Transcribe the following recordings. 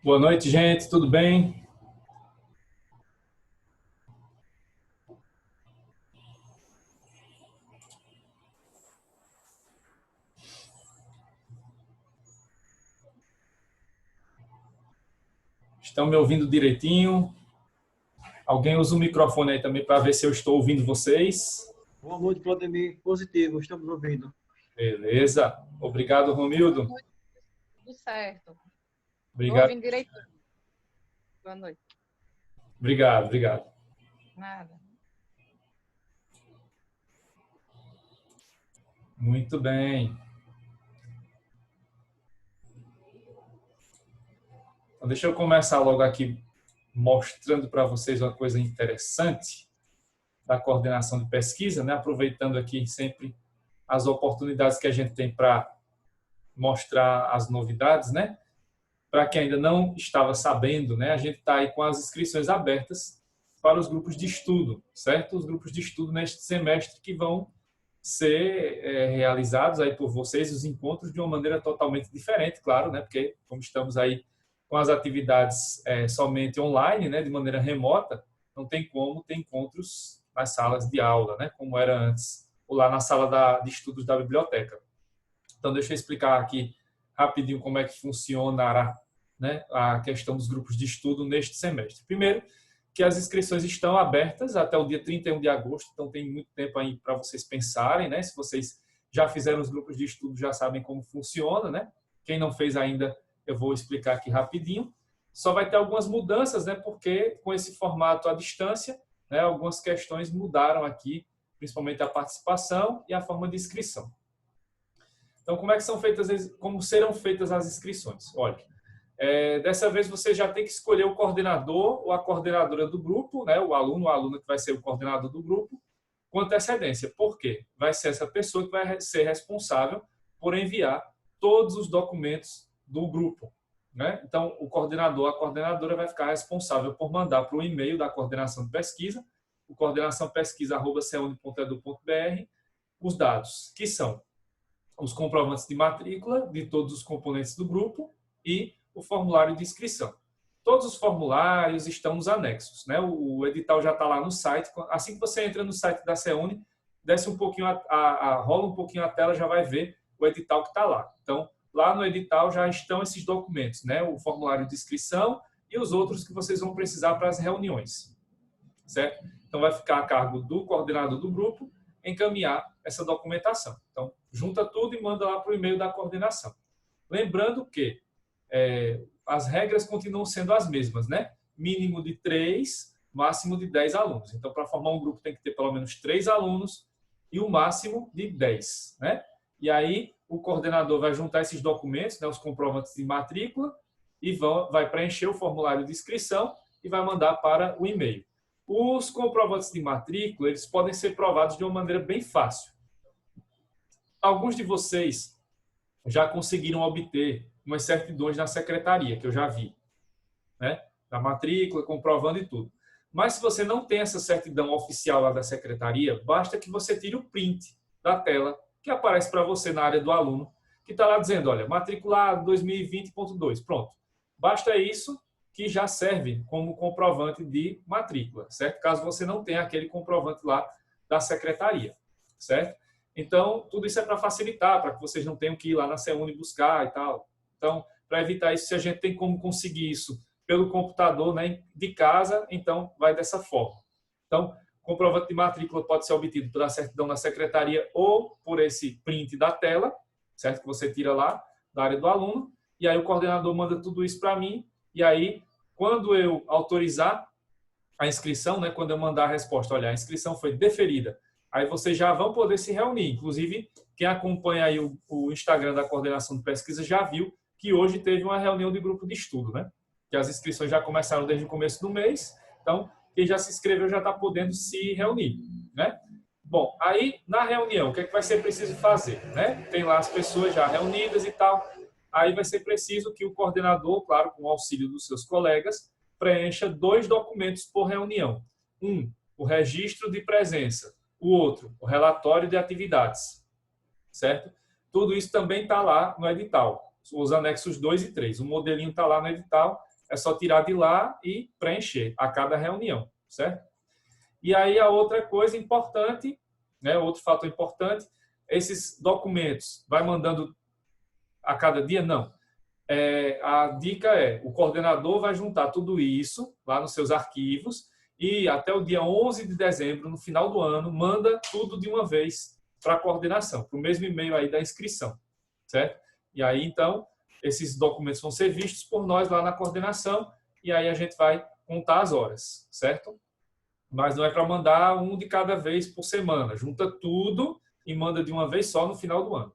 Boa noite, gente. Tudo bem? Estão me ouvindo direitinho? Alguém usa o microfone aí também para ver se eu estou ouvindo vocês? Boa noite, Claudemir. Positivo, estamos ouvindo. Beleza. Obrigado, Boa Romildo. noite, tudo certo. Estou Obrigado. ouvindo direitinho. Boa noite. Obrigado. Nada. Muito bem. Então, deixa eu começar logo aqui mostrando para vocês uma coisa interessante da coordenação de pesquisa, né? Aproveitando aqui sempre as oportunidades que a gente tem para mostrar as novidades, né? Para quem ainda não estava sabendo, né, a gente está aí com as inscrições abertas para os grupos de estudo, certo? Os grupos de estudo neste semestre que vão ser realizados aí por vocês, os encontros de uma maneira totalmente diferente, claro, né? Porque como estamos aí com as atividades somente online, né, de maneira remota, não tem como ter encontros nas salas de aula, né, como era antes, ou lá na sala de estudos da biblioteca. Então, deixa eu explicar aqui rapidinho como é que funcionará, né, a questão dos grupos de estudo neste semestre. Primeiro, que as inscrições estão abertas até o dia 31 de agosto, então tem muito tempo aí para vocês pensarem, né? Se vocês já fizeram os grupos de estudo, já sabem como funciona, né? Quem não fez ainda, eu vou explicar aqui rapidinho. Só vai ter algumas mudanças, né? Porque com esse formato à distância, né, algumas questões mudaram aqui, principalmente a participação e a forma de inscrição. Então, como serão feitas as inscrições? Olha, dessa vez você já tem que escolher o coordenador ou a coordenadora do grupo, né, o aluno ou a aluna que vai ser o coordenador do grupo, com antecedência. Por quê? Vai ser essa pessoa que vai ser responsável por enviar todos os documentos do grupo, né? Então, o coordenador, a coordenadora vai ficar responsável por mandar para o e-mail da coordenação de pesquisa, o coordenaçãopesquisa@ceuni.edu.br, os dados, que são os comprovantes de matrícula de todos os componentes do grupo e o formulário de inscrição. Todos os formulários estão nos anexos, né? O edital já está lá no site. Assim que você entra no site da CEUNI, desce um pouquinho, rola um pouquinho a tela, já vai ver o edital que está lá. Então, lá no edital já estão esses documentos, né? O formulário de inscrição e os outros que vocês vão precisar para as reuniões, certo? Então, vai ficar a cargo do coordenador do grupo encaminhar essa documentação. Então, junta tudo e manda lá para o e-mail da coordenação. Lembrando que as regras continuam sendo as mesmas, né? Mínimo de 3, máximo de 10 alunos. Então, para formar um grupo tem que ter pelo menos 3 alunos e o máximo de 10, né? E aí, o coordenador vai juntar esses documentos, né, os comprovantes de matrícula, e vai preencher o formulário de inscrição e vai mandar para o e-mail. Os comprovantes de matrícula, eles podem ser provados de uma maneira bem fácil. Alguns de vocês já conseguiram obter umas certidões na secretaria, que eu já vi, né? Da matrícula, comprovando e tudo. Mas se você não tem essa certidão oficial lá da secretaria, basta que você tire o print da tela que aparece para você na área do aluno, que está lá dizendo, olha, matriculado 2020.2, pronto. Basta isso que já serve como comprovante de matrícula, certo? Caso você não tenha aquele comprovante lá da secretaria, certo? Então, tudo isso é para facilitar, para que vocês não tenham que ir lá na CEUNI buscar e tal. Então, para evitar isso, se a gente tem como conseguir isso pelo computador, né, de casa, então vai dessa forma. Então, comprovante de matrícula pode ser obtido pela certidão da secretaria ou por esse print da tela, certo? Que você tira lá da área do aluno, e aí o coordenador manda tudo isso para mim, e aí, quando eu autorizar a inscrição, né, quando eu mandar a resposta, olha, a inscrição foi deferida, aí vocês já vão poder se reunir. Inclusive, quem acompanha aí o Instagram da coordenação de pesquisa já viu que hoje teve uma reunião de grupo de estudo, né? Que as inscrições já começaram desde o começo do mês, então quem já se inscreveu já está podendo se reunir, né? Bom, aí na reunião, o que é que vai ser preciso fazer, né? Tem lá as pessoas já reunidas e tal, aí vai ser preciso que o coordenador, claro, com o auxílio dos seus colegas, preencha 2 documentos por reunião. Um, o registro de presença, o outro, o relatório de atividades, certo? Tudo isso também está lá no edital, os anexos 2 e 3. O modelinho está lá no edital é só tirar de lá e preencher a cada reunião, certo? E aí a outra coisa importante, né, outro fator importante, esses documentos, vai mandando a cada dia? Não. A dica é, o coordenador vai juntar tudo isso lá nos seus arquivos e até o dia 11 de dezembro, no final do ano, manda tudo de uma vez para a coordenação, para o mesmo e-mail aí da inscrição, certo? E aí, então, esses documentos vão ser vistos por nós lá na coordenação e aí a gente vai contar as horas, certo? Mas não é para mandar um de cada vez por semana. Junta tudo e manda de uma vez só no final do ano.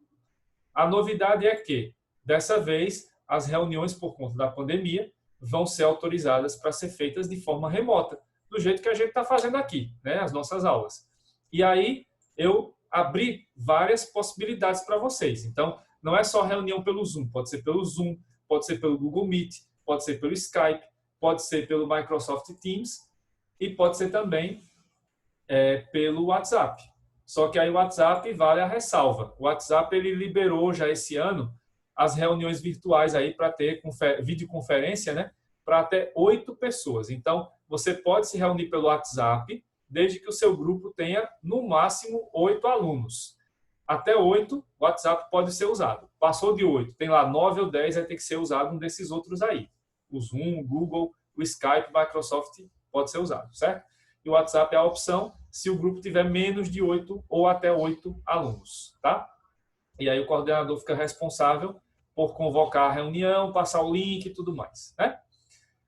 A novidade é que, dessa vez, as reuniões por conta da pandemia vão ser autorizadas para ser feitas de forma remota, do jeito que a gente está fazendo aqui, né? As nossas aulas. E aí, eu abri várias possibilidades para vocês. Então, não é só reunião pelo Zoom, pode ser pelo Zoom, pode ser pelo Google Meet, pode ser pelo Skype, pode ser pelo Microsoft Teams e pode ser também pelo WhatsApp. Só que aí o WhatsApp vale a ressalva. O WhatsApp ele liberou já esse ano as reuniões virtuais aí para ter videoconferência, né? Para até 8 pessoas. Então, você pode se reunir pelo WhatsApp, desde que o seu grupo tenha, no máximo, 8 alunos. Até 8, o WhatsApp pode ser usado. Passou de 8, tem lá 9 ou 10, vai ter que ser usado um desses outros aí. O Zoom, o Google, o Skype, o Microsoft pode ser usado, certo? E o WhatsApp é a opção se o grupo tiver menos de 8 ou até 8 alunos, tá? E aí o coordenador fica responsável por convocar a reunião, passar o link e tudo mais, né?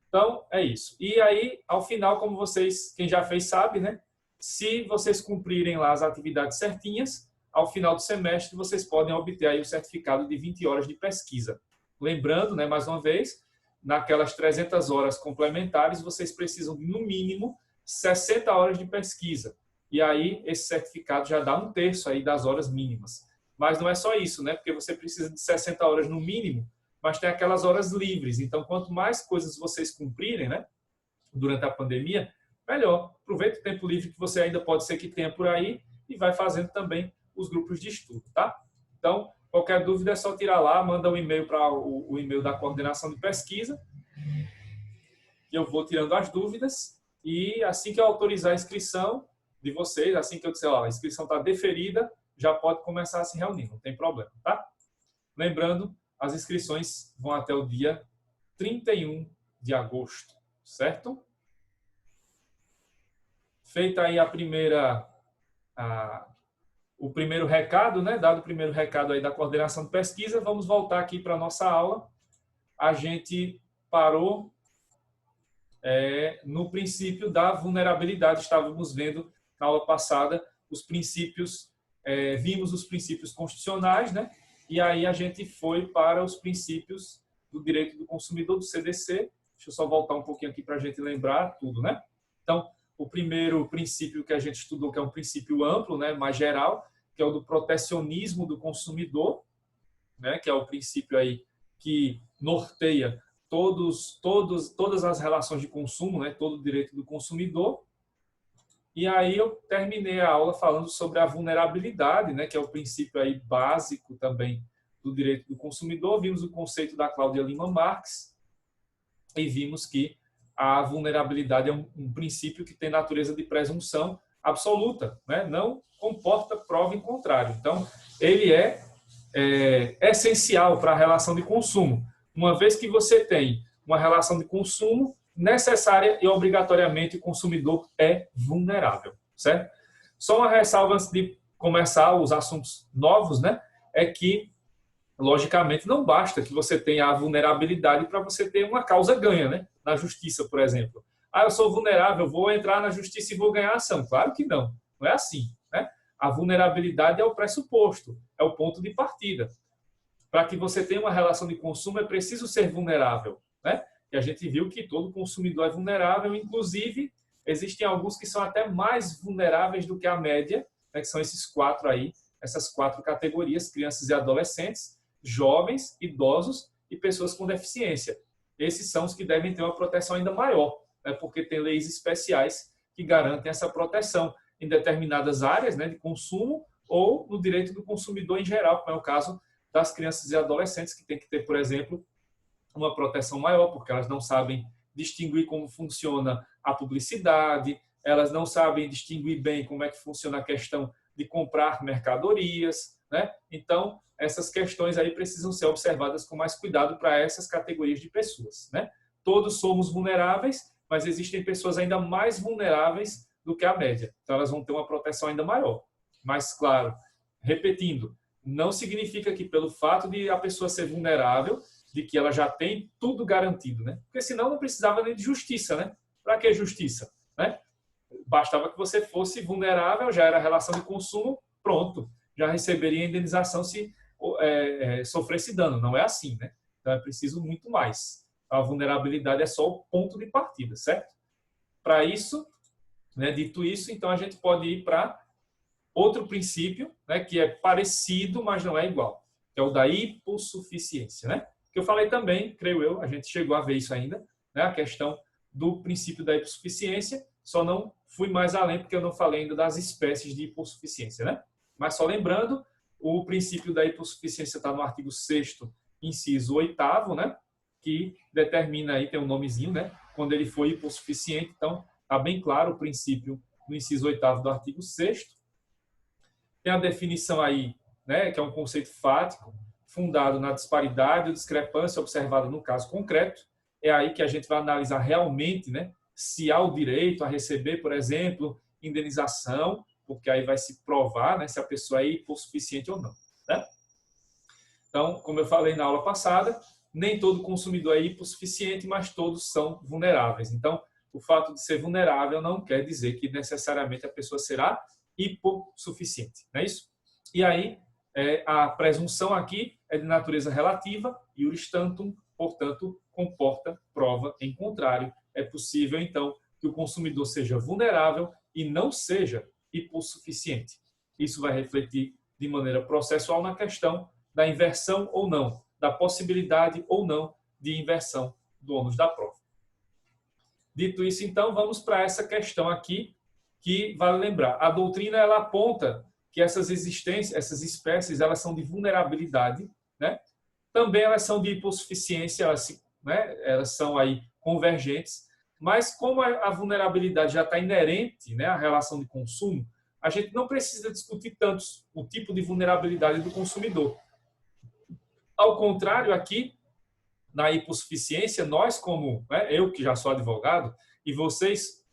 Então, é isso. E aí, ao final, como vocês, quem já fez sabe, né? Se vocês cumprirem lá as atividades certinhas, ao final do semestre, vocês podem obter aí o certificado de 20 horas de pesquisa. Lembrando, né, mais uma vez, naquelas 300 horas complementares, vocês precisam de, no mínimo, 60 horas de pesquisa. E aí, esse certificado já dá 1/3 aí das horas mínimas. Mas não é só isso, né? Porque você precisa de 60 horas no mínimo, mas tem aquelas horas livres. Então, quanto mais coisas vocês cumprirem, né, durante a pandemia, melhor. Aproveita o tempo livre que você ainda pode ser que tenha por aí e vai fazendo também os grupos de estudo, tá? Então, qualquer dúvida é só tirar lá, manda um e-mail para o e-mail da coordenação de pesquisa. Eu vou tirando as dúvidas e assim que eu autorizar a inscrição de vocês, assim que eu disser, ó, a inscrição está deferida, já pode começar a se reunir, não tem problema, tá? Lembrando, as inscrições vão até o dia 31 de agosto, certo? Feita aí o primeiro recado, né? Dado o primeiro recado aí da coordenação de pesquisa, vamos voltar aqui para a nossa aula. A gente parou no princípio da vulnerabilidade. Estávamos vendo na aula passada os princípios, vimos os princípios constitucionais, né? E aí a gente foi para os princípios do direito do consumidor, do CDC. Deixa eu só voltar um pouquinho aqui para a gente lembrar tudo, né? Então, o primeiro princípio que a gente estudou, que é um princípio amplo, né, mais geral, que é o do protecionismo do consumidor, né, que é o princípio aí que norteia todas as relações de consumo, né, todo o direito do consumidor. E aí eu terminei a aula falando sobre a vulnerabilidade, né, que é o princípio aí básico também do direito do consumidor. Vimos o conceito da Cláudia Lima Marx e vimos que a vulnerabilidade é um princípio que tem natureza de presunção absoluta, né? Não comporta prova em contrário. Então, ele é essencial para a relação de consumo. Uma vez que você tem uma relação de consumo, necessária e obrigatoriamente o consumidor é vulnerável, certo? Só uma ressalva antes de começar os assuntos novos, né? É que, logicamente, não basta que você tenha a vulnerabilidade para você ter uma causa ganha, né? Na justiça, por exemplo. Ah, eu sou vulnerável, vou entrar na justiça e vou ganhar ação. Claro que não. Não é assim, né? A vulnerabilidade é o pressuposto, é o ponto de partida. Para que você tenha uma relação de consumo, é preciso ser vulnerável, né? E a gente viu que todo consumidor é vulnerável, inclusive existem alguns que são até mais vulneráveis do que a média, né? Que são esses 4 aí, essas 4 categorias: crianças e adolescentes, jovens, idosos e pessoas com deficiência. Esses são os que devem ter uma proteção ainda maior, né? Porque tem leis especiais que garantem essa proteção em determinadas áreas, né, de consumo ou no direito do consumidor em geral, como é o caso das crianças e adolescentes, que tem que ter, por exemplo, uma proteção maior, porque elas não sabem distinguir como funciona a publicidade, elas não sabem distinguir bem como é que funciona a questão de comprar mercadorias, né? Então, essas questões aí precisam ser observadas com mais cuidado para essas categorias de pessoas, né? Todos somos vulneráveis, mas existem pessoas ainda mais vulneráveis do que a média. Então, elas vão ter uma proteção ainda maior. Mas, claro, repetindo, não significa que pelo fato de a pessoa ser vulnerável, de que ela já tem tudo garantido, né? Porque senão não precisava nem de justiça, né? Para que justiça, né? Bastava que você fosse vulnerável, já era relação de consumo, pronto, já receberia indenização se sofresse dano. Não é assim, né? Então é preciso muito mais. A vulnerabilidade é só o ponto de partida, certo? Para isso, né, dito isso, então a gente pode ir para outro princípio, né, que é parecido, mas não é igual, que é o da hipossuficiência, né? Que eu falei também, creio eu, a gente chegou a ver isso ainda, né, a questão do princípio da hipossuficiência, só não fui mais além porque eu não falei ainda das espécies de hipossuficiência, né? Mas só lembrando, o princípio da hipossuficiência está no artigo 6º, inciso 8º, né? Que determina aí, tem um nomezinho, né? Quando ele for hipossuficiente, então está bem claro o princípio no inciso 8º do artigo 6º. Tem a definição aí, né? Que é um conceito fático, fundado na disparidade ou discrepância observada no caso concreto. É aí que a gente vai analisar realmente, né? Se há o direito a receber, por exemplo, indenização, porque aí vai se provar, né, se a pessoa é hipossuficiente ou não, né? Então, como eu falei na aula passada, nem todo consumidor é hipossuficiente, mas todos são vulneráveis. Então, o fato de ser vulnerável não quer dizer que necessariamente a pessoa será hipossuficiente, não é isso? E aí, a presunção aqui é de natureza relativa, iuris tantum, portanto, comporta prova em contrário. É possível, então, que o consumidor seja vulnerável e não seja hipossuficiente. Isso vai refletir de maneira processual na questão da inversão ou não, da possibilidade ou não de inversão do ônus da prova. Dito isso, então, vamos para essa questão aqui, que vale lembrar. A doutrina ela aponta que essas espécies, elas são de vulnerabilidade, né? Também elas são de hipossuficiência, elas são aí convergentes, mas como a vulnerabilidade já está inerente, né, à relação de consumo, a gente não precisa discutir tanto o tipo de vulnerabilidade do consumidor. Ao contrário, aqui, na hipossuficiência, nós como, eu que já sou advogado, e vocês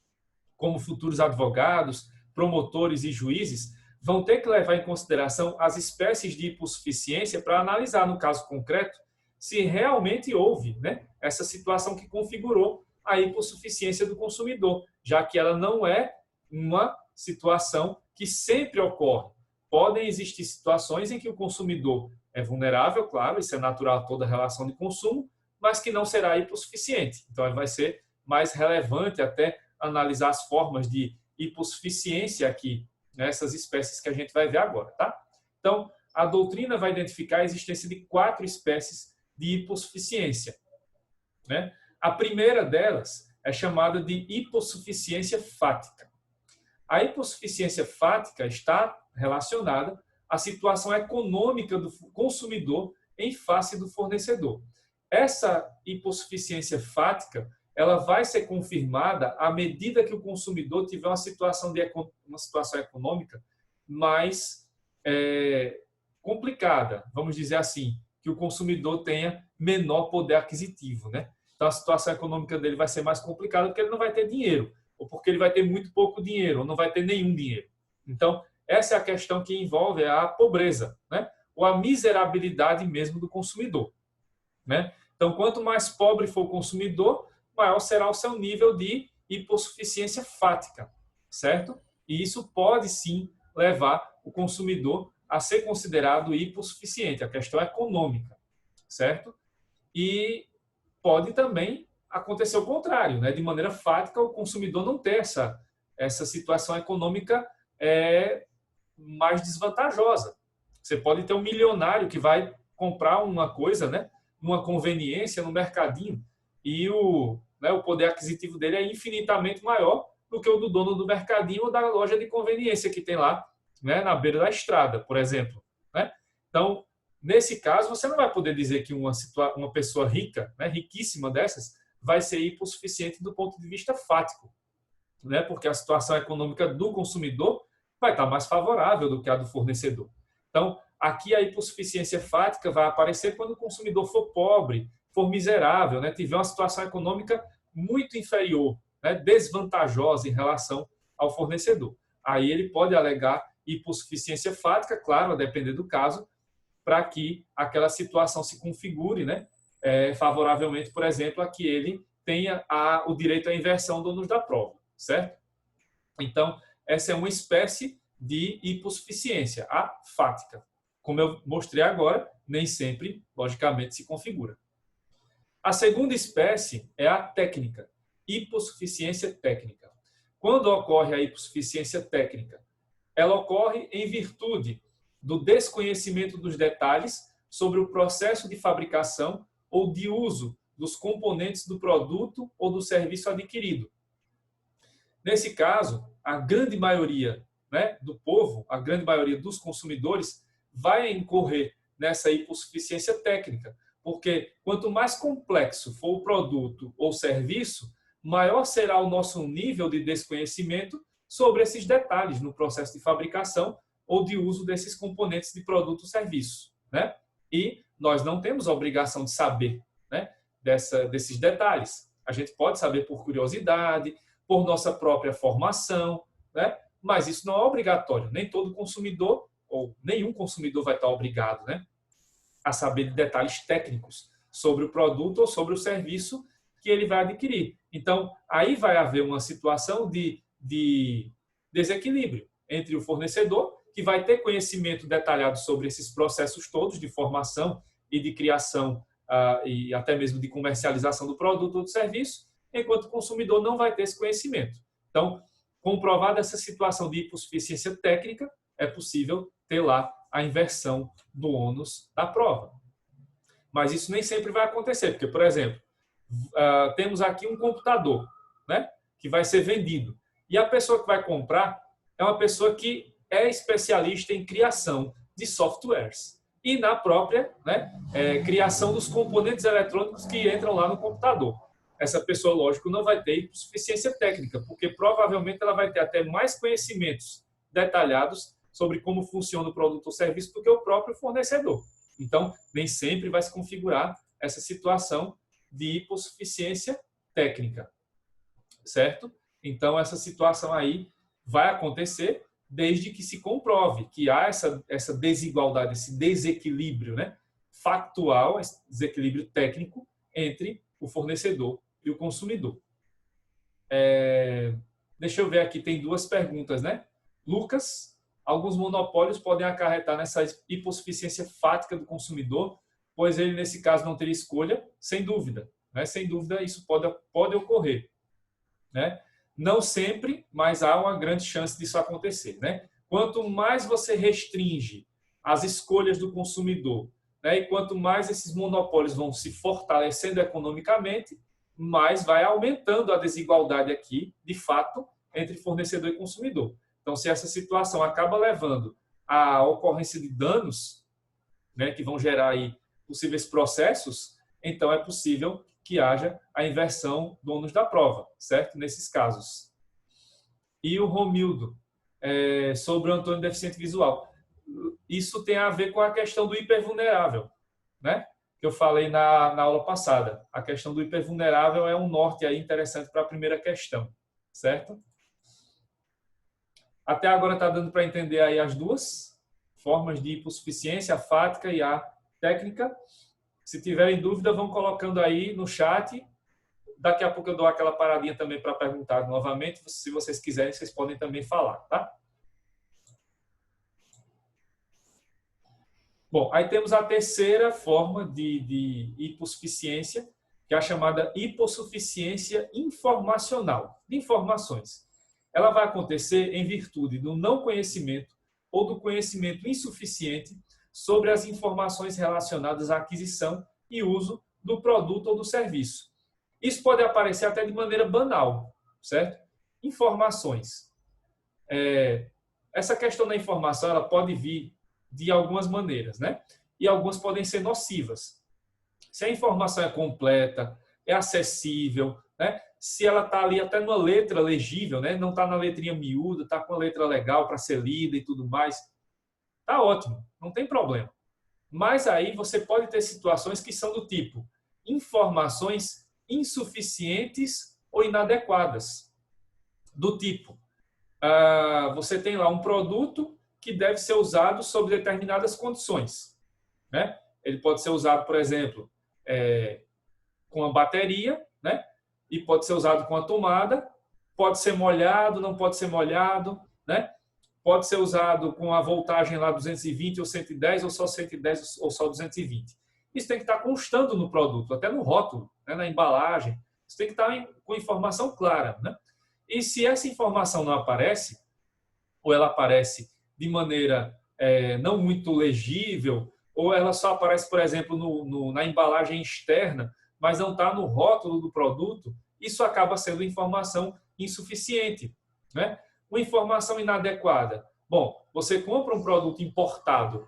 como futuros advogados, promotores e juízes, vão ter que levar em consideração as espécies de hipossuficiência para analisar, no caso concreto, se realmente houve, né, essa situação que configurou a hipossuficiência do consumidor, já que ela não é uma situação que sempre ocorre. Podem existir situações em que o consumidor é vulnerável, claro, isso é natural a toda relação de consumo, mas que não será hipossuficiente. Então, vai ser mais relevante até analisar as formas de hipossuficiência aqui, nessas espécies que a gente vai ver agora, tá? Então, a doutrina vai identificar a existência de 4 espécies de hipossuficiência, né? A primeira delas é chamada de hipossuficiência fática. A hipossuficiência fática está relacionada à situação econômica do consumidor em face do fornecedor. Essa hipossuficiência fática, ela vai ser confirmada à medida que o consumidor tiver uma situação econômica mais complicada, vamos dizer assim, que o consumidor tenha menor poder aquisitivo, né? Então, a situação econômica dele vai ser mais complicada porque ele não vai ter dinheiro, ou porque ele vai ter muito pouco dinheiro, ou não vai ter nenhum dinheiro. Então, essa é a questão que envolve a pobreza, né? Ou a miserabilidade mesmo do consumidor, né? Então, quanto mais pobre for o consumidor, maior será o seu nível de hipossuficiência fática, certo? E isso pode, sim, levar o consumidor a ser considerado hipossuficiente, a questão econômica, certo? E pode também acontecer o contrário, né? De maneira fática, o consumidor não ter essa situação econômica mais desvantajosa. Você pode ter um milionário que vai comprar uma coisa, né? Numa conveniência, no mercadinho, e o poder aquisitivo dele é infinitamente maior do que o do dono do mercadinho ou da loja de conveniência que tem lá, né, na beira da estrada, por exemplo, né? Então, Nesse caso, você não vai poder dizer que uma pessoa rica, né, riquíssima dessas, vai ser hipossuficiente do ponto de vista fático, né, porque a situação econômica do consumidor vai estar mais favorável do que a do fornecedor. Então, aqui a hipossuficiência fática vai aparecer quando o consumidor for pobre, for miserável, né, tiver uma situação econômica muito inferior, né, desvantajosa em relação ao fornecedor. Aí ele pode alegar hipossuficiência fática, claro, a depender do caso, para que aquela situação se configure, né, favoravelmente, por exemplo, a que ele tenha o direito à inversão do ônus da prova, certo? Então, essa é uma espécie de hipossuficiência, a fática. Como eu mostrei agora, nem sempre, logicamente, se configura. A segunda espécie é a técnica, hipossuficiência técnica. Quando ocorre a hipossuficiência técnica, ela ocorre em virtude do desconhecimento dos detalhes sobre o processo de fabricação ou de uso dos componentes do produto ou do serviço adquirido. Nesse caso, a grande maioria, né, do povo, a grande maioria dos consumidores, vai incorrer nessa hipossuficiência técnica, porque quanto mais complexo for o produto ou serviço, maior será o nosso nível de desconhecimento sobre esses detalhes no processo de fabricação ou de uso desses componentes de produto ou serviço, né? E nós não temos a obrigação de saber, né, desses detalhes. A gente pode saber por curiosidade, por nossa própria formação, né? Mas isso não é obrigatório. Nem todo consumidor, ou nenhum consumidor vai estar obrigado, né, a saber de detalhes técnicos sobre o produto ou sobre o serviço que ele vai adquirir. Então, aí vai haver uma situação de desequilíbrio entre o fornecedor, que vai ter conhecimento detalhado sobre esses processos todos de formação e de criação e até mesmo de comercialização do produto ou do serviço, enquanto o consumidor não vai ter esse conhecimento. Então, comprovada essa situação de hipossuficiência técnica, é possível ter lá a inversão do ônus da prova. Mas isso nem sempre vai acontecer, porque, por exemplo, temos aqui um computador, né, que vai ser vendido. E a pessoa que vai comprar é uma pessoa que é especialista em criação de softwares e na própria, né, criação dos componentes eletrônicos que entram lá no computador. Essa pessoa, lógico, não vai ter suficiência técnica, porque provavelmente ela vai ter até mais conhecimentos detalhados sobre como funciona o produto ou serviço do que o próprio fornecedor. Então, nem sempre vai se configurar essa situação de hipossuficiência técnica, certo? Então, essa situação aí vai acontecer desde que se comprove que há essa desigualdade, esse desequilíbrio, né, factual, esse desequilíbrio técnico entre o fornecedor e o consumidor. Deixa eu ver aqui, tem duas perguntas, né? Lucas, alguns monopólios podem acarretar nessa hipossuficiência fática do consumidor, pois ele, nesse caso, não teria escolha, sem dúvida. Né? Sem dúvida, isso pode ocorrer. Né? Não sempre, mas há uma grande chance disso acontecer. Né? Quanto mais você restringe as escolhas do consumidor, né, e quanto mais esses monopólios vão se fortalecendo economicamente, mais vai aumentando a desigualdade aqui, de fato, entre fornecedor e consumidor. Então, se essa situação acaba levando à ocorrência de danos, né, que vão gerar aí possíveis processos, então é possível que haja a inversão do ônus da prova, certo? Nesses casos. E o Romildo, sobre o Antônio deficiente visual. Isso tem a ver com a questão do hipervulnerável, né? Que eu falei na aula passada. A questão do hipervulnerável é um norte aí interessante para a primeira questão, certo? Até agora está dando para entender aí as duas formas de hipossuficiência, a fática e a técnica. Se tiverem dúvida, vão colocando aí no chat. Daqui a pouco eu dou aquela paradinha também para perguntar novamente. Se vocês quiserem, vocês podem também falar, tá? Bom, aí temos a terceira forma de hipossuficiência, que é a chamada hipossuficiência informacional, de informações. Ela vai acontecer em virtude do não conhecimento ou do conhecimento insuficiente sobre as informações relacionadas à aquisição e uso do produto ou do serviço. Isso pode aparecer até de maneira banal, certo? Informações. Essa questão da informação ela pode vir de algumas maneiras, né? e algumas podem ser nocivas. Se a informação é completa, é acessível, né? Se ela está ali até numa letra legível, né? Não está na letrinha miúda, está com a letra legal para ser lida e tudo mais, está ótimo, não tem problema. Mas aí você pode ter situações que são do tipo informações insuficientes ou inadequadas. Do tipo, você tem lá um produto que deve ser usado sob determinadas condições, né? Ele pode ser usado, por exemplo, com a bateria, né? E pode ser usado com a tomada, pode ser molhado, não pode ser molhado, né? Pode ser usado com a voltagem lá 220 ou 110, ou só 110 ou só 220. Isso tem que estar constando no produto, até no rótulo, né? Na embalagem. Isso tem que estar com informação clara, né? E se essa informação não aparece, ou ela aparece de maneira não muito legível, ou ela só aparece, por exemplo, na embalagem externa, mas não está no rótulo do produto, isso acaba sendo informação insuficiente, né? Uma informação inadequada. Bom, você compra um produto importado,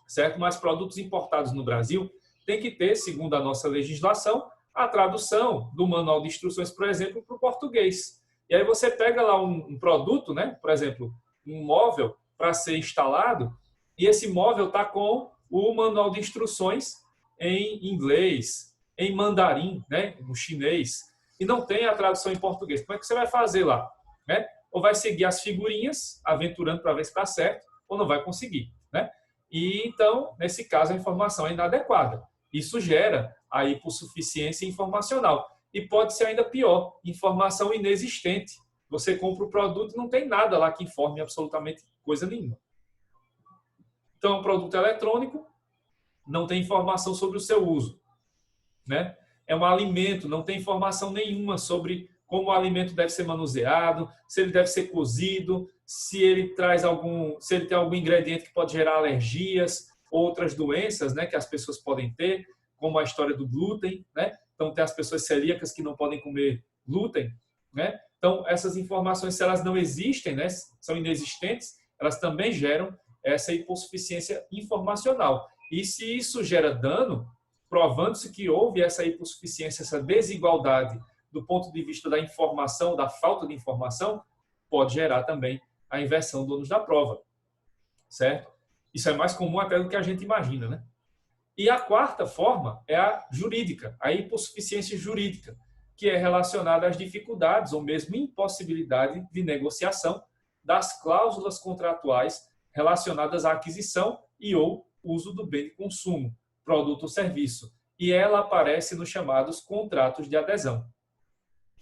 certo? Mas produtos importados no Brasil tem que ter, segundo a nossa legislação, a tradução do manual de instruções, por exemplo, para o português. E aí você pega lá um produto, né? Por exemplo, um móvel para ser instalado, e esse móvel está com o manual de instruções em inglês, em mandarim, né? No chinês, e não tem a tradução em português. Como é que você vai fazer lá? Né? Ou vai seguir as figurinhas, aventurando para ver se está certo, ou não vai conseguir, né? E então, nesse caso, a informação é inadequada. Isso gera a hipossuficiência informacional. E pode ser ainda pior, informação inexistente. Você compra o produto e não tem nada lá que informe absolutamente coisa nenhuma. Então, um produto eletrônico não tem informação sobre o seu uso, né? É um alimento, não tem informação nenhuma sobre como o alimento deve ser manuseado, se ele deve ser cozido, se ele tem algum ingrediente que pode gerar alergias, outras doenças, né, que as pessoas podem ter, como a história do glúten, né? Então tem as pessoas celíacas que não podem comer glúten, né? Então essas informações, se elas não existem, né, são inexistentes, elas também geram essa hipossuficiência informacional. E se isso gera dano, provando-se que houve essa hipossuficiência, essa desigualdade do ponto de vista da informação, da falta de informação, pode gerar também a inversão do ônus da prova, certo? Isso é mais comum até do que a gente imagina, né? E a quarta forma é a jurídica, a hipossuficiência jurídica, que é relacionada às dificuldades ou mesmo impossibilidade de negociação das cláusulas contratuais relacionadas à aquisição e ou uso do bem de consumo, produto ou serviço. E ela aparece nos chamados contratos de adesão.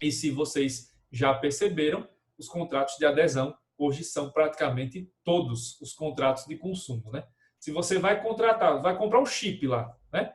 E se vocês já perceberam, os contratos de adesão hoje são praticamente todos os contratos de consumo, né? Se você vai comprar um chip lá, né?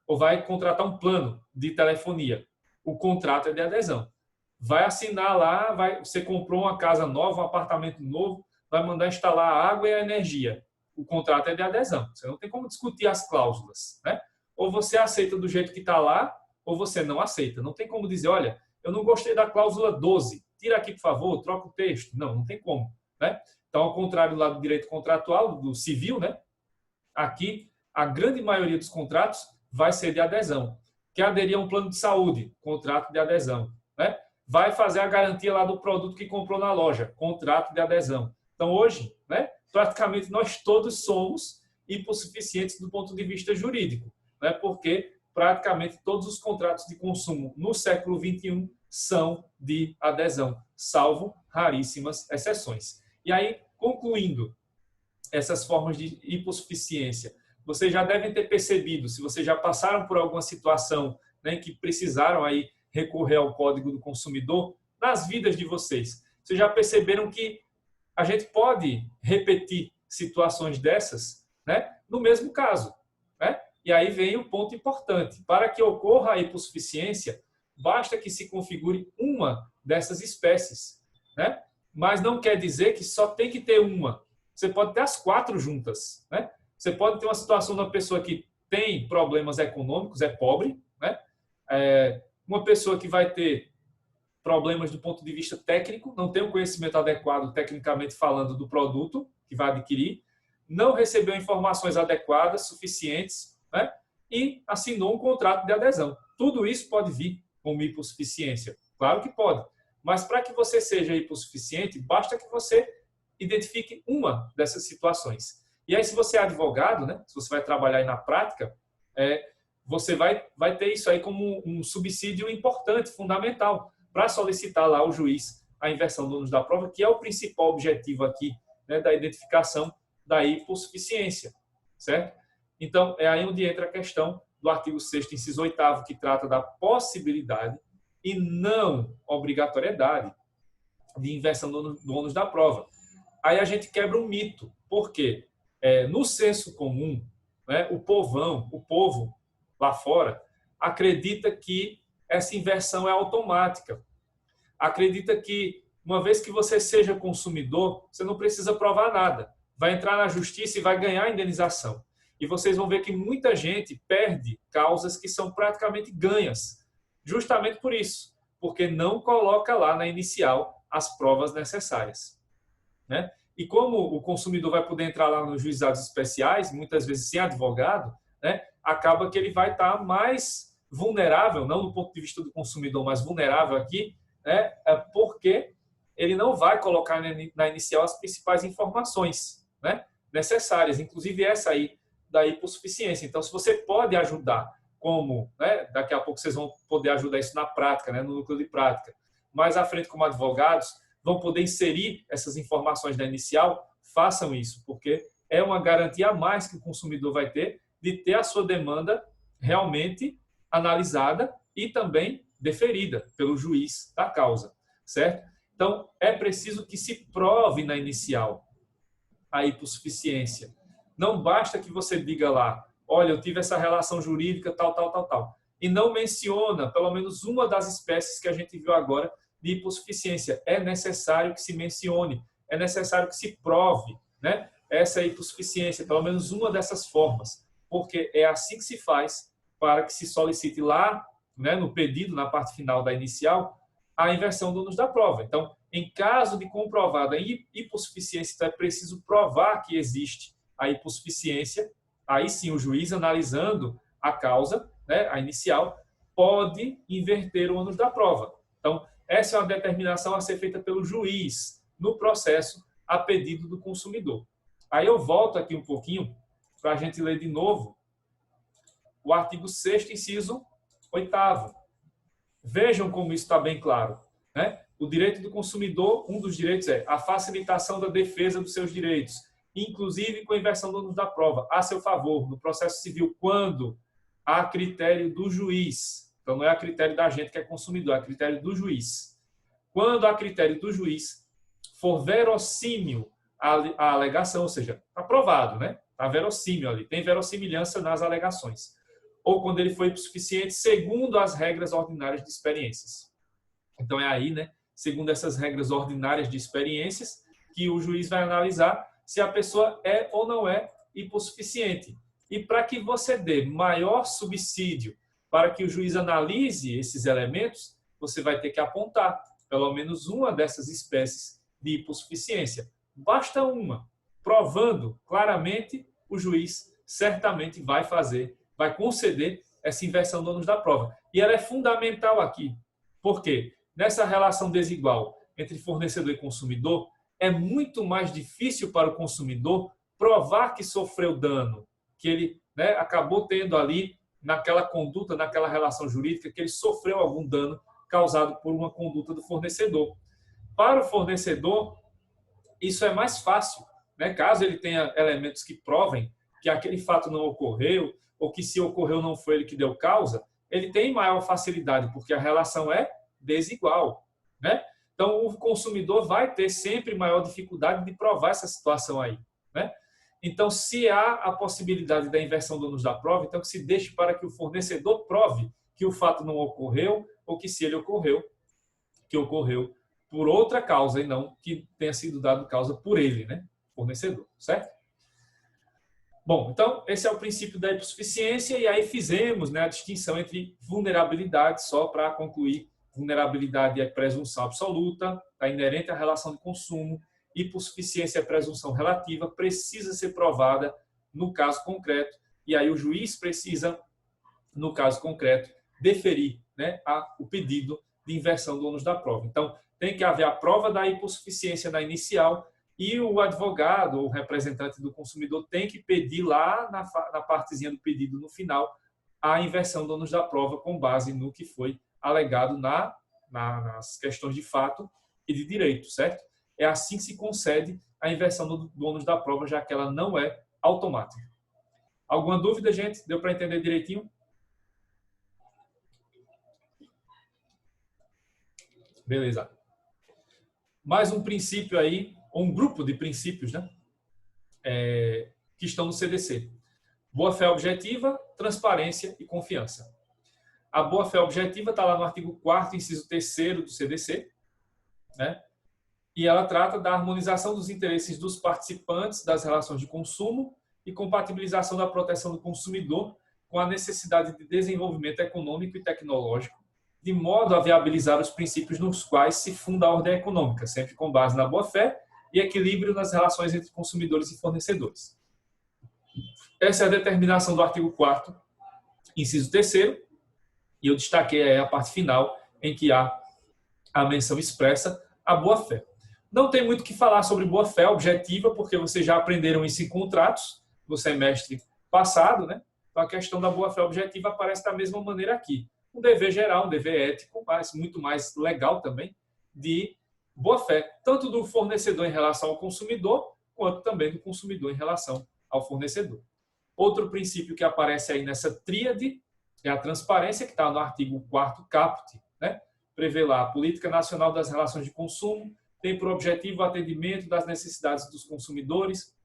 Ou vai contratar um plano de telefonia, o contrato é de adesão. Vai assinar lá, você comprou uma casa nova, um apartamento novo, vai mandar instalar a água e a energia. O contrato é de adesão. Você não tem como discutir as cláusulas, né? Ou você aceita do jeito que está lá, ou você não aceita. Não tem como dizer, olha, eu não gostei da cláusula 12, tira aqui, por favor, troca o texto. Não tem como, né? Então, ao contrário lá do direito contratual, do civil, né? Aqui, a grande maioria dos contratos vai ser de adesão. Quer aderir a um plano de saúde? Contrato de adesão, né? Vai fazer a garantia lá do produto que comprou na loja? Contrato de adesão. Então, hoje, né? Praticamente nós todos somos hipossuficientes do ponto de vista jurídico, né? Porque praticamente todos os contratos de consumo no século XXI são de adesão, salvo raríssimas exceções. E aí, concluindo essas formas de hipossuficiência, vocês já devem ter percebido, se vocês já passaram por alguma situação, né, que precisaram aí recorrer ao Código do Consumidor, nas vidas de vocês, vocês já perceberam que a gente pode repetir situações dessas, né, no mesmo caso, né? E aí vem o ponto importante. Para que ocorra a hipossuficiência, basta que se configure uma dessas espécies, né? Mas não quer dizer que só tem que ter uma. Você pode ter as 4 juntas, né? Você pode ter uma situação de uma pessoa que tem problemas econômicos, é pobre, né? Uma pessoa que vai ter problemas do ponto de vista técnico, não tem o conhecimento adequado, tecnicamente falando, do produto que vai adquirir. não recebeu informações adequadas, suficientes, né? E assinou um contrato de adesão. Tudo isso pode vir como hipossuficiência. Claro que pode. Mas para que você seja hipossuficiente, basta que você identifique uma dessas situações. E aí, se você é advogado, né? Se você vai trabalhar aí na prática, você vai ter isso aí como um subsídio importante, fundamental, para solicitar lá ao juiz a inversão do ônus da prova, que é o principal objetivo aqui, né, da identificação da hipossuficiência, certo? Então, é aí onde entra a questão do artigo 6º, inciso 8º, que trata da possibilidade e não obrigatoriedade de inversão do ônus da prova. Aí a gente quebra um mito. Por quê? No senso comum, né, o povo lá fora, acredita que essa inversão é automática. Acredita que, uma vez que você seja consumidor, você não precisa provar nada. Vai entrar na justiça e vai ganhar a indenização. E vocês vão ver que muita gente perde causas que são praticamente ganhas, justamente por isso, porque não coloca lá na inicial as provas necessárias, né? E como o consumidor vai poder entrar lá nos juizados especiais, muitas vezes sem advogado, né, acaba que ele vai estar mais vulnerável, não do ponto de vista do consumidor, mas vulnerável aqui, né, porque ele não vai colocar na inicial as principais informações, né, necessárias, inclusive essa aí da hipossuficiência. Então, se você pode ajudar, como, né, daqui a pouco vocês vão poder ajudar isso na prática, né, no núcleo de prática, mais à frente como advogados, vão poder inserir essas informações da inicial, façam isso, porque é uma garantia a mais que o consumidor vai ter de ter a sua demanda realmente analisada e também deferida pelo juiz da causa, certo? Então, é preciso que se prove na inicial a hipossuficiência. Não basta que você diga lá, olha, eu tive essa relação jurídica, tal, e não menciona pelo menos uma das espécies que a gente viu agora de hipossuficiência. É necessário que se mencione, é necessário que se prove, né, essa hipossuficiência, pelo menos uma dessas formas, porque é assim que se faz para que se solicite lá, né, no pedido, na parte final da inicial, a inversão do ônus da prova. Então, em caso de comprovada hipossuficiência, então é preciso provar que existe a hipossuficiência, aí sim o juiz, analisando a causa, né, a inicial, pode inverter o ônus da prova. Então, essa é uma determinação a ser feita pelo juiz no processo a pedido do consumidor. Aí eu volto aqui um pouquinho para a gente ler de novo o artigo 6º, inciso 8º. Vejam como isso está bem claro, né? O direito do consumidor, um dos direitos é a facilitação da defesa dos seus direitos, inclusive com a inversão do ônus da prova, a seu favor, no processo civil, quando há critério do juiz. Então, não é a critério da gente que é consumidor, é a critério do juiz. Quando a critério do juiz for verossímil a alegação, ou seja, está provado, né? Está verossímil ali, tem verossimilhança nas alegações. Ou quando ele foi suficiente segundo as regras ordinárias de experiências. Então, é aí, né, segundo essas regras ordinárias de experiências, que o juiz vai analisar se a pessoa é ou não é hipossuficiente. E para que você dê maior subsídio para que o juiz analise esses elementos, você vai ter que apontar pelo menos uma dessas espécies de hipossuficiência. Basta uma. Provando claramente, o juiz certamente vai conceder essa inversão do ônus da prova. E ela é fundamental aqui. Por quê? Nessa relação desigual entre fornecedor e consumidor, é muito mais difícil para o consumidor provar que sofreu dano, que ele, né, acabou tendo ali naquela conduta, naquela relação jurídica, que ele sofreu algum dano causado por uma conduta do fornecedor. Para o fornecedor, isso é mais fácil, né? Caso ele tenha elementos que provem que aquele fato não ocorreu, ou que se ocorreu não foi ele que deu causa, ele tem maior facilidade, porque a relação é desigual, né? Então, o consumidor vai ter sempre maior dificuldade de provar essa situação aí, né? Então, se há a possibilidade da inversão do ônus da prova, então que se deixe para que o fornecedor prove que o fato não ocorreu ou que, se ele ocorreu, que ocorreu por outra causa e não que tenha sido dado causa por ele, né? Fornecedor, certo? Bom, então, esse é o princípio da hipossuficiência e aí fizemos, né, a distinção entre vulnerabilidade, só para concluir, vulnerabilidade é presunção absoluta, está inerente à relação de consumo, hipossuficiência é presunção relativa, precisa ser provada no caso concreto, e aí o juiz precisa, no caso concreto, deferir, né, o pedido de inversão do ônus da prova. Então, tem que haver a prova da hipossuficiência na inicial e o advogado ou representante do consumidor tem que pedir lá na partezinha do pedido no final a inversão do ônus da prova com base no que foi alegado nas questões de fato e de direito, certo? É assim que se concede a inversão do ônus da prova, já que ela não é automática. Alguma dúvida, gente? Deu para entender direitinho? Beleza. Mais um princípio aí, ou um grupo de princípios, né? Que estão no CDC. Boa-fé objetiva, transparência e confiança. A boa-fé objetiva está lá no artigo 4º, inciso 3º do CDC, né? E ela trata da harmonização dos interesses dos participantes das relações de consumo e compatibilização da proteção do consumidor com a necessidade de desenvolvimento econômico e tecnológico, de modo a viabilizar os princípios nos quais se funda a ordem econômica, sempre com base na boa-fé e equilíbrio nas relações entre consumidores e fornecedores. Essa é a determinação do artigo 4º, inciso 3º, e eu destaquei aí a parte final, em que há a menção expressa à boa-fé. Não tem muito o que falar sobre boa-fé objetiva, porque vocês já aprenderam isso em contratos do semestre passado, né? Então, a questão da boa-fé objetiva aparece da mesma maneira aqui. Um dever geral, um dever ético, mas muito mais legal também, de boa-fé, tanto do fornecedor em relação ao consumidor, quanto também do consumidor em relação ao fornecedor. Outro princípio que aparece aí nessa tríade é a transparência, que está no artigo 4º caput, né? Prevê lá a Política Nacional das Relações de Consumo, tem por objetivo o atendimento das necessidades dos consumidores,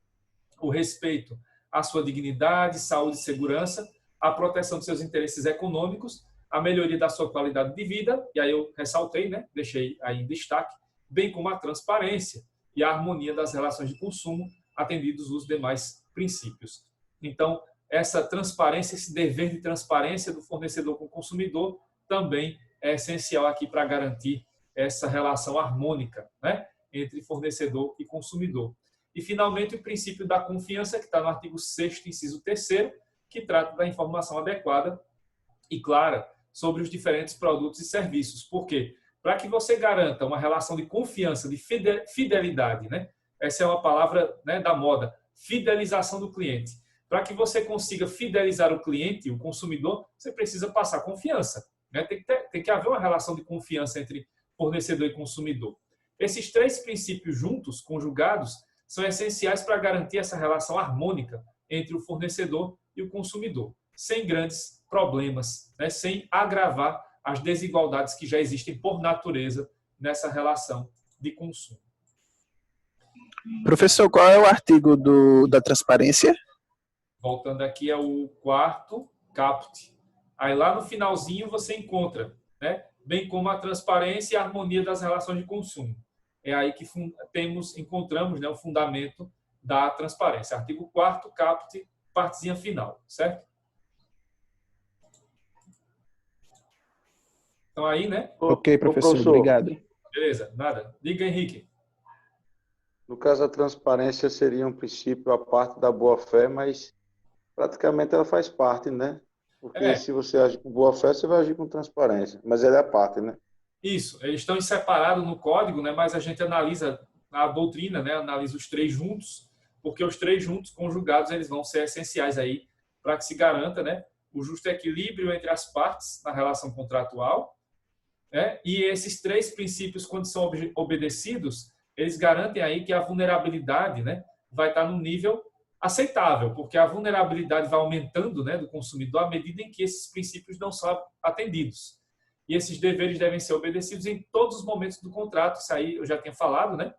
o respeito à sua dignidade, saúde e segurança, a proteção de seus interesses econômicos, a melhoria da sua qualidade de vida, e aí eu ressaltei, né, deixei aí em destaque, bem como a transparência e a harmonia das relações de consumo, atendidos os demais princípios. Então, essa transparência, esse dever de transparência do fornecedor com o consumidor também é essencial aqui para garantir essa relação harmônica, né, entre fornecedor e consumidor. E, finalmente, o princípio da confiança, que está no artigo 6º, inciso 3º, que trata da informação adequada e clara sobre os diferentes produtos e serviços. Por quê? Para que você garanta uma relação de confiança, de fidelidade, né? Essa é uma palavra, né, da moda, fidelização do cliente. Para que você consiga fidelizar o cliente, o consumidor, você precisa passar confiança, né? Tem que haver uma relação de confiança entre fornecedor e consumidor. Esses três princípios juntos, conjugados, são essenciais para garantir essa relação harmônica entre o fornecedor e o consumidor, sem grandes problemas, né? Sem agravar as desigualdades que já existem por natureza nessa relação de consumo. Professor, qual é o artigo da transparência? Voltando aqui ao 4º caput. Aí lá no finalzinho você encontra, né, bem como a transparência e a harmonia das relações de consumo. É aí que encontramos, né, o fundamento da transparência. Artigo 4º caput, partezinha final, certo? Então aí, né? Ok, professor, obrigado. Beleza, nada. Diga, Henrique. No caso, a transparência seria um princípio à parte da boa-fé, mas praticamente ela faz parte, né? Porque se você agir com boa-fé, você vai agir com transparência, mas ela é a parte, né? Isso, eles estão separados no código, né? Mas a gente analisa a doutrina, né? Analisa os três juntos, porque os três juntos, conjugados, eles vão ser essenciais aí para que se garanta, né, o justo equilíbrio entre as partes na relação contratual, né? E esses três princípios, quando são obedecidos, eles garantem aí que a vulnerabilidade, né, vai estar no nível aceitável, porque a vulnerabilidade vai aumentando, né, do consumidor à medida em que esses princípios não são atendidos. E esses deveres devem ser obedecidos em todos os momentos do contrato, isso aí eu já tinha falado, né?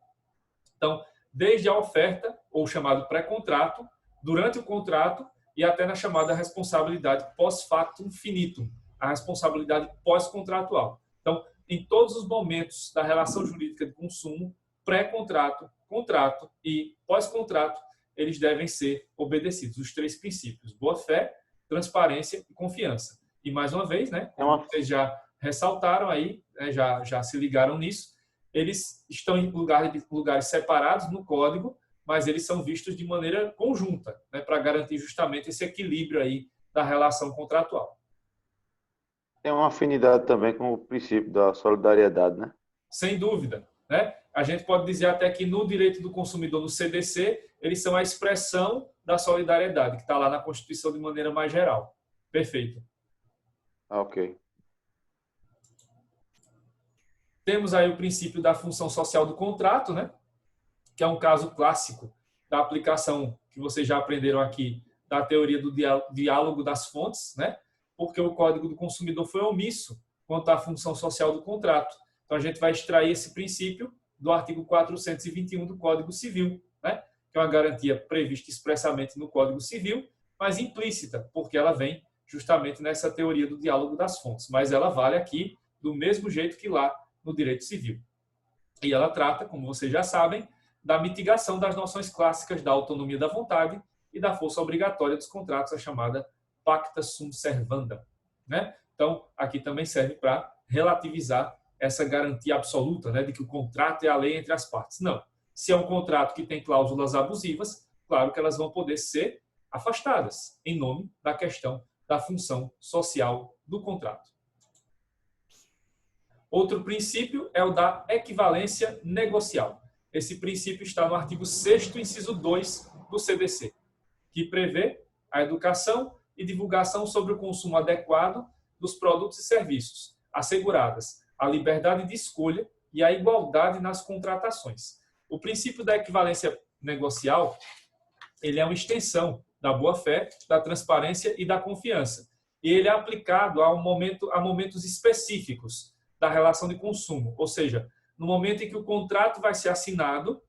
Então, desde a oferta, ou chamado pré-contrato, durante o contrato e até na chamada responsabilidade pós-factum finitum, a responsabilidade pós-contratual. Então, em todos os momentos da relação jurídica de consumo, pré-contrato, contrato e pós-contrato, eles devem ser obedecidos, os três princípios: boa-fé, transparência e confiança. E, mais uma vez, né, como vocês já ressaltaram aí, né, já se ligaram nisso, eles estão em lugares separados no código, mas eles são vistos de maneira conjunta, né, para garantir justamente esse equilíbrio aí da relação contratual. Tem uma afinidade também com o princípio da solidariedade, né? Sem dúvida, né? A gente pode dizer até que no direito do consumidor, no CDC, eles são a expressão da solidariedade, que está lá na Constituição de maneira mais geral. Perfeito. Ok. Temos aí o princípio da função social do contrato, né? Que é um caso clássico da aplicação que vocês já aprenderam aqui da teoria do diálogo das fontes, né? Porque o Código do Consumidor foi omisso quanto à função social do contrato. Então, a gente vai extrair esse princípio do artigo 421 do Código Civil, né? Que é uma garantia prevista expressamente no Código Civil, mas implícita, porque ela vem justamente nessa teoria do diálogo das fontes. Mas ela vale aqui do mesmo jeito que lá no direito civil. E ela trata, como vocês já sabem, da mitigação das noções clássicas da autonomia da vontade e da força obrigatória dos contratos, a chamada pacta sunt servanda, né? Então, aqui também serve para relativizar essa garantia absoluta, né, de que o contrato é a lei entre as partes. Não. Se é um contrato que tem cláusulas abusivas, claro que elas vão poder ser afastadas em nome da questão da função social do contrato. Outro princípio é o da equivalência negocial. Esse princípio está no artigo 6º, inciso 2 do CDC, que prevê a educação e divulgação sobre o consumo adequado dos produtos e serviços, asseguradas a liberdade de escolha e a igualdade nas contratações. O princípio da equivalência negocial, ele é uma extensão da boa-fé, da transparência e da confiança. E ele é aplicado a momentos específicos da relação de consumo, ou seja, no momento em que o contrato vai ser assinado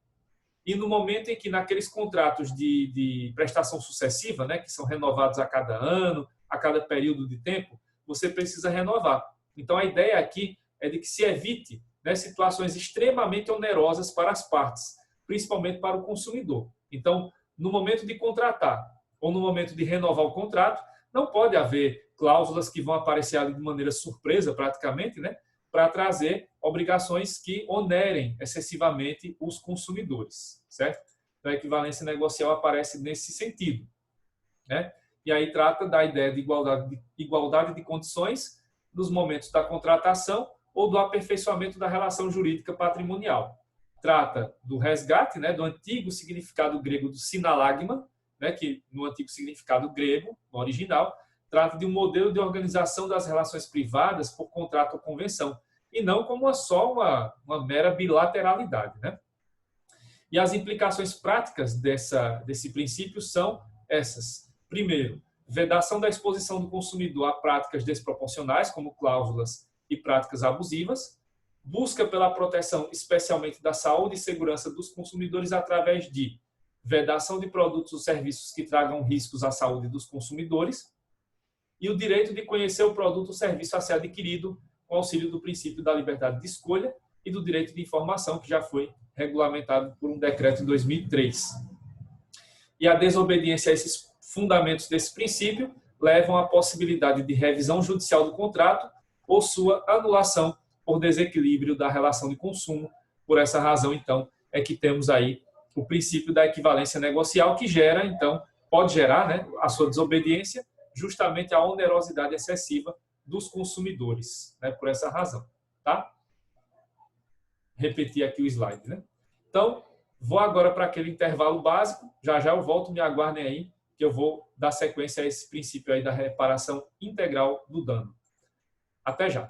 e no momento em que naqueles contratos de prestação sucessiva, né, que são renovados a cada ano, a cada período de tempo, você precisa renovar. Então, a ideia aqui é de que se evite, né, situações extremamente onerosas para as partes, principalmente para o consumidor. Então, no momento de contratar ou no momento de renovar o contrato, não pode haver cláusulas que vão aparecer ali de maneira surpresa, praticamente, né, para trazer obrigações que onerem excessivamente os consumidores, certo? Então, a equivalência negocial aparece nesse sentido, né? E aí trata da ideia de igualdade de condições nos momentos da contratação ou do aperfeiçoamento da relação jurídica patrimonial. Trata do resgate, né, do antigo significado grego do sinalagma, né, que no antigo significado grego, no original, trata de um modelo de organização das relações privadas por contrato ou convenção, e não como só uma mera bilateralidade, né? E as implicações práticas desse princípio são essas. Primeiro, vedação da exposição do consumidor a práticas desproporcionais, como cláusulas e práticas abusivas, busca pela proteção especialmente da saúde e segurança dos consumidores através de vedação de produtos ou serviços que tragam riscos à saúde dos consumidores, e o direito de conhecer o produto ou serviço a ser adquirido com auxílio do princípio da liberdade de escolha e do direito de informação, que já foi regulamentado por um decreto em 2003. E a desobediência a esses fundamentos desse princípio levam à possibilidade de revisão judicial do contrato ou sua anulação por desequilíbrio da relação de consumo. Por essa razão, então, é que temos aí o princípio da equivalência negocial, que gera, então, pode gerar, né, a sua desobediência, justamente a onerosidade excessiva dos consumidores, né, por essa razão, tá? Repetir aqui o slide, né? Então, vou agora para aquele intervalo básico, já já eu volto, me aguardem aí, que eu vou dar sequência a esse princípio aí da reparação integral do dano. Até já!